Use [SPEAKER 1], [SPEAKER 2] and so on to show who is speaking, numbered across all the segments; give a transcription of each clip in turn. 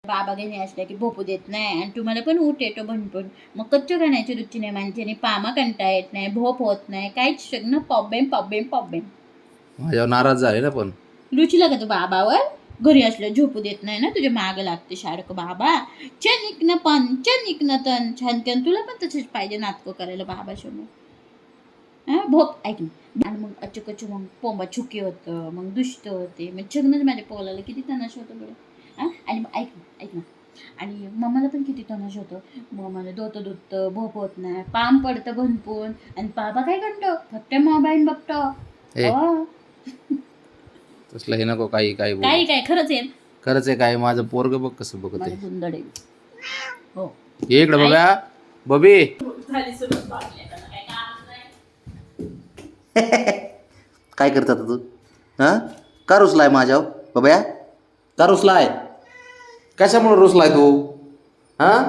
[SPEAKER 1] बाबा घेणे असल्या की भोपू देत नाही आणि तुम्हाला पण ऊट येतो भनपून. मग कच्च्या खाण्याची रुची नाही माणसाने, पामा कंटा येत नाही, भोप होत नाही, काहीच न पॉब्लेम पॉब्लेम पॉब्लेम.
[SPEAKER 2] माझ्यावर नाराज झाले ना पण.
[SPEAKER 1] रुची लागत बाबावर. घरी असलं झोपू देत नाही ना, तुझ्या माग लागते सारखं बाबा. चनिक न पण चनिक न तन छान छान. तुला पण तसंच पाहिजे नाटकं करायला बाबा समोर. हा भोप ऐक ना. आणि मग अचूक मग पोंबा चुकी होतं, मग दुष्ट होते, मग छगनच माझ्या पोलाला किती तणाश होतं बरं. हां आणि मग ऐक ना आणि मम्माला पण किती तणाश होतं. मम्माला डोतं दुखतं, भोप होत नाही, पाम पडतं भनपून आणि बाबा काय करतो फक्त मोबाईल बघतो.
[SPEAKER 2] ए तसलं हे नको काही काही बोलू.
[SPEAKER 1] काही काय खरंच आहे.
[SPEAKER 2] खरंच आहे काय. माझं पोरग बघ कसं बघत
[SPEAKER 1] माझं
[SPEAKER 2] आहे.
[SPEAKER 1] गुंदड आहे. हो
[SPEAKER 2] ये इकडं बघा बबी. काय करतात तू? हां का रुसलाय माझ्यावर बबया? का रुसलाय? कशामुळे रुसलाय तू? हां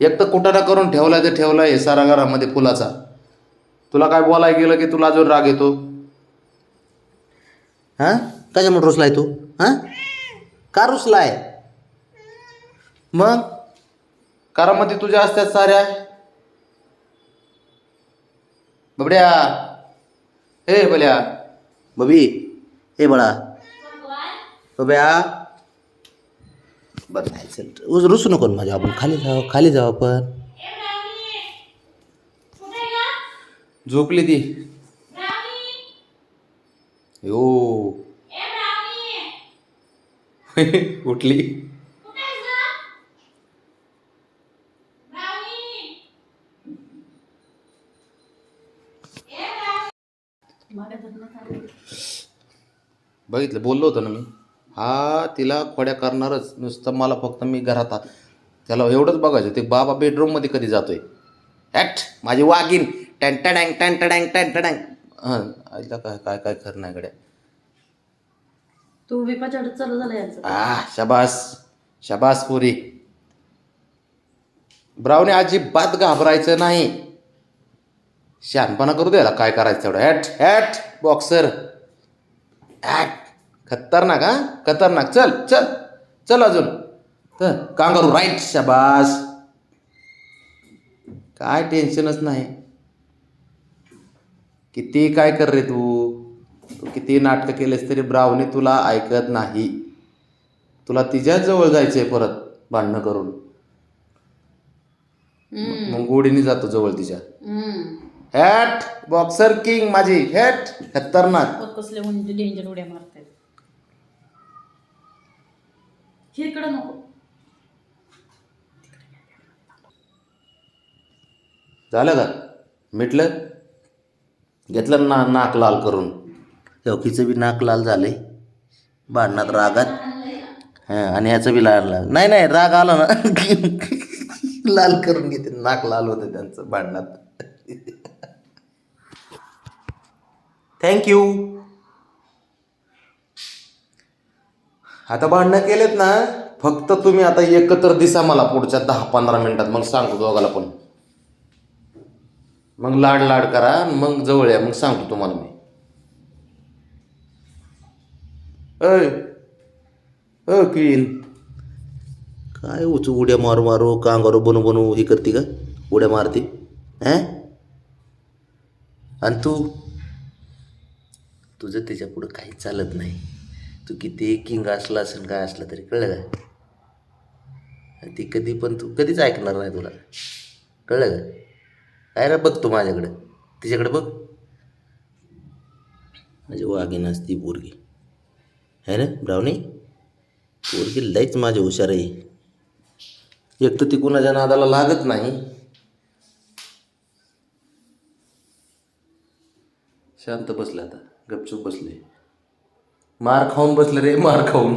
[SPEAKER 2] एक तर कुटाणा करून ठेवलाय तर ठेवलाय सारा घरामध्ये फुलाचा. तुला काय बोलाय गेलं की तुला अजून राग येतो. हां कशामुळे रुसलाय तू? हां का रुसलाय? मग घरामध्ये तुझ्या असतात साऱ्या. बबड्या हे बल्या बबी हे बळा बब्या बरं नाही चल रुसू नको माझ्या. आपण खाली जाऊ आपण. झोपली ती. यो उठली. बघितलं बोललो होतं ना मी. हा तिला खोड्या करणारच नुसतं. मला फक्त मी घरात त्याला एवढंच बघायचं ते बाबा बेडरूममध्ये कधी जातोय. ॲट माझी वागीन टँटडँग टँटडँग टँटडँग. हां आईला काय काय काय खरं नाही गड्या.
[SPEAKER 1] तू विपा चढत चालू झाला यांचं.
[SPEAKER 2] शाबास शाबास पुरी. ब्राऊनी अजिबात घाबरायचं नाही. शहाणपणा करू द्यायला काय करायचं तेवढं. ॲट ॲट बॉक्सर ॲट खतरनाक. हां खतरनाक. चल चल चल अजून तर कांगारू राईट. शाबास काय टेन्शनच नाही. किती काय कर रे तू. किती नाटकं केलेस तरी ब्राऊनी तुला ऐकत नाही. तुला तिच्याच जवळ जायचंय परत भांडणं करून. मग गोडीने जातो जवळ तिच्या. हॅट बॉक्सर किंग माझी. हॅट खतरनाक.
[SPEAKER 1] कसले म्हणजे डेंजर उड्या मारतायत. इकडं नको.
[SPEAKER 2] झालं का मिटलं? घेतलं ना नाक लाल करून. चौकीचं बी नाक लाल झालंय भांडणात रागात. हां आणि ह्याचं बी लाल लाल. नाही नाही राग आला ना लाल करून घेते. नाक लाल होतं त्यांचं भांडणात. थँक्यू. आता भांडणं केलेत ना फक्त तुम्ही आता एकत्र दिसा मला पुढच्या 10-15 मिनिटात. मग सांगतो दोघाला पण. मग लाड लाड करा मग जवळ या. मग सांगतो तुम्हाला मी. अय क्वीन काय उड्या मारू मारू कांगारू बनू बनू हे करते का? उड्या मारते आणि तुझं त्याच्या पुढं काही चालत नाही. तू किती किंग असला असेल काय असलं तरी कळलं का? ती कधी पण तू कधीच ऐकणार नाही तुला. कळलं का? काय रे बघ तू माझ्याकडं तिच्याकडे बघ. माझी वागीन असती पोरगी आहे ना ब्राऊनी. पोरगी लईच माझी हुशार आहे. एक तर ती कुणाच्या नादाला लागत नाही. शांत बसले आता गपचूप बसले. मार खाऊन बसले रे मार खाऊन.